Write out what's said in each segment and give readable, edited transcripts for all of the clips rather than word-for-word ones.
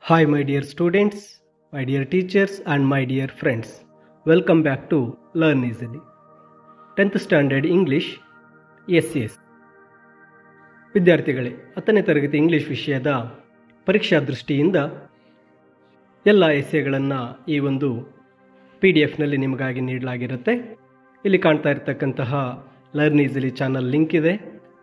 Hi, my dear students, my dear teachers, and my dear friends. Welcome back to Learn Easily. 10th Standard English SES. ವಿದ್ಯಾರ್ಥಿಗಳೇ, 10ನೇ ತರಗತಿ English ವಿಷಯದ ಪರೀಕ್ಷಾ ದೃಷ್ಟಿಯಿಂದ ಎಲ್ಲ ಎಸ್ಸೆಗಳನ್ನು ಈ ಒಂದು PDF-ನಲ್ಲಿ ನಿಮಗಾಗಿ ನೀಡಲಾಗಿರುತ್ತೆ. ಇಲ್ಲಿ ಕಾಣ್ತಾ ಇರತಕ್ಕಂತಹ ಲರ್ನ್ ಈಸಿಲಿ ಚಾನಲ್ ಲಿಂಕ್ ಇದೆ.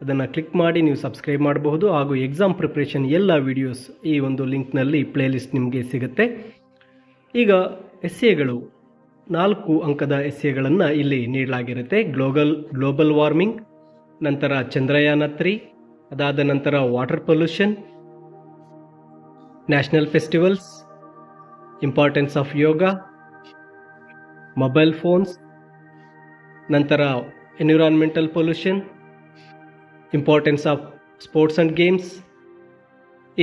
ಅದನ್ನು ಕ್ಲಿಕ್ ಮಾಡಿ ನೀವು ಸಬ್ಸ್ಕ್ರೈಬ್ ಮಾಡಬಹುದು. ಹಾಗೂ ಎಕ್ಸಾಮ್ ಪ್ರಿಪ್ರೇಷನ್ ಎಲ್ಲ ವಿಡಿಯೋಸ್ ಈ ಒಂದು ಲಿಂಕ್ನಲ್ಲಿ ಪ್ಲೇಲಿಸ್ಟ್ ನಿಮಗೆ ಸಿಗುತ್ತೆ. ಈಗ ಎಸ್ಸೆಗಳು 4 ಅಂಕದ ಎಸ್ಸೆಗಳನ್ನು ಇಲ್ಲಿ ನೀಡಲಾಗಿರುತ್ತೆ. ಗ್ಲೋಬಲ್ ವಾರ್ಮಿಂಗ್, ನಂತರ ಚಂದ್ರಯಾನ 3, ಅದಾದ ನಂತರ water pollution, national festivals, importance of yoga, mobile phones, ನಂತರ environmental pollution, importance of sports and games,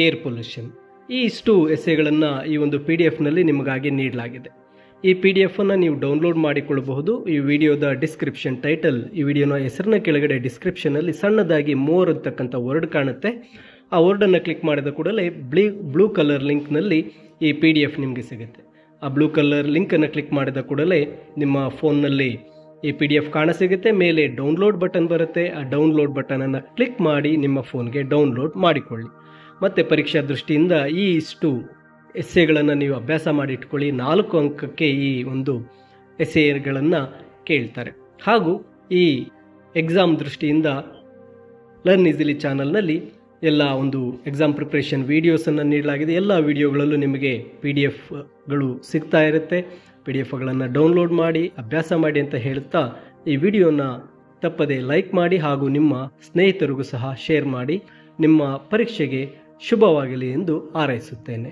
air pollution. ಈ ಇಷ್ಟು ಎಸ್ಸೆಗಳನ್ನು ಈ ಒಂದು PDF-ನಲ್ಲಿ ನಿಮಗಾಗಿ ನೀಡಲಾಗಿದೆ. ಈ PDF-ಅನ್ನು ನೀವು ಡೌನ್ಲೋಡ್ ಮಾಡಿಕೊಳ್ಳಬಹುದು. ಈ ವಿಡಿಯೋದ ಡಿಸ್ಕ್ರಿಪ್ಷನ್ ಟೈಟಲ್, ಈ ವಿಡಿಯೋನ ಹೆಸರಿನ ಕೆಳಗಡೆ ಡಿಸ್ಕ್ರಿಪ್ಷನಲ್ಲಿ ಸಣ್ಣದಾಗಿ ಮೋರ್ ಅಂತಕ್ಕಂಥ ವರ್ಡ್ ಕಾಣುತ್ತೆ. ಆ ವರ್ಡನ್ನು ಕ್ಲಿಕ್ ಮಾಡಿದ ಕೂಡಲೇ ಬ್ಲೂ ಕಲರ್ ಲಿಂಕ್ನಲ್ಲಿ ಈ PDF ನಿಮಗೆ ಸಿಗುತ್ತೆ. ಆ ಬ್ಲೂ ಕಲರ್ ಲಿಂಕನ್ನು ಕ್ಲಿಕ್ ಮಾಡಿದ ಕೂಡಲೇ ನಿಮ್ಮ ಫೋನ್ನಲ್ಲಿ ಈ PDF ಕಾಣಸಿಗುತ್ತೆ. ಮೇಲೆ ಡೌನ್ಲೋಡ್ ಬಟನ್ ಬರುತ್ತೆ. ಆ ಡೌನ್ಲೋಡ್ ಬಟನನ್ನು ಕ್ಲಿಕ್ ಮಾಡಿ ನಿಮ್ಮ ಫೋನ್ಗೆ ಡೌನ್ಲೋಡ್ ಮಾಡಿಕೊಳ್ಳಿ. ಮತ್ತು ಪರೀಕ್ಷಾ ದೃಷ್ಟಿಯಿಂದ ಈ ಇಷ್ಟು ಎಸ್ಸೆಗಳನ್ನು ನೀವು ಅಭ್ಯಾಸ ಮಾಡಿ ಇಟ್ಕೊಳ್ಳಿ. 4 ಅಂಕಕ್ಕೆ ಈ ಒಂದು ಎಸ್ಸೆಗಳನ್ನು ಕೇಳ್ತಾರೆ. ಹಾಗೂ ಈ ಎಕ್ಸಾಮ್ ದೃಷ್ಟಿಯಿಂದ ಲರ್ನ್ ಈಸಿಲಿ ಚಾನಲ್ನಲ್ಲಿ ಎಲ್ಲ ಒಂದು ಎಕ್ಸಾಮ್ ಪ್ರಿಪ್ರೇಷನ್ ವೀಡಿಯೋಸನ್ನು ನೀಡಲಾಗಿದೆ. ಎಲ್ಲ ವಿಡಿಯೋಗಳಲ್ಲೂ ನಿಮಗೆ PDF-ಗಳು ಸಿಗ್ತಾ ಇರುತ್ತೆ. PDF-ಗಳನ್ನು ಡೌನ್ಲೋಡ್ ಮಾಡಿ ಅಭ್ಯಾಸ ಮಾಡಿ ಅಂತ ಹೇಳ್ತಾ ಈ ವಿಡಿಯೋನ ತಪ್ಪದೆ ಲೈಕ್ ಮಾಡಿ ಹಾಗೂ ನಿಮ್ಮ ಸ್ನೇಹಿತರಿಗೂ ಸಹ ಶೇರ್ ಮಾಡಿ. ನಿಮ್ಮ ಪರೀಕ್ಷೆಗೆ ಶುಭವಾಗಲಿ ಎಂದು ಹಾರೈಸುತ್ತೇನೆ.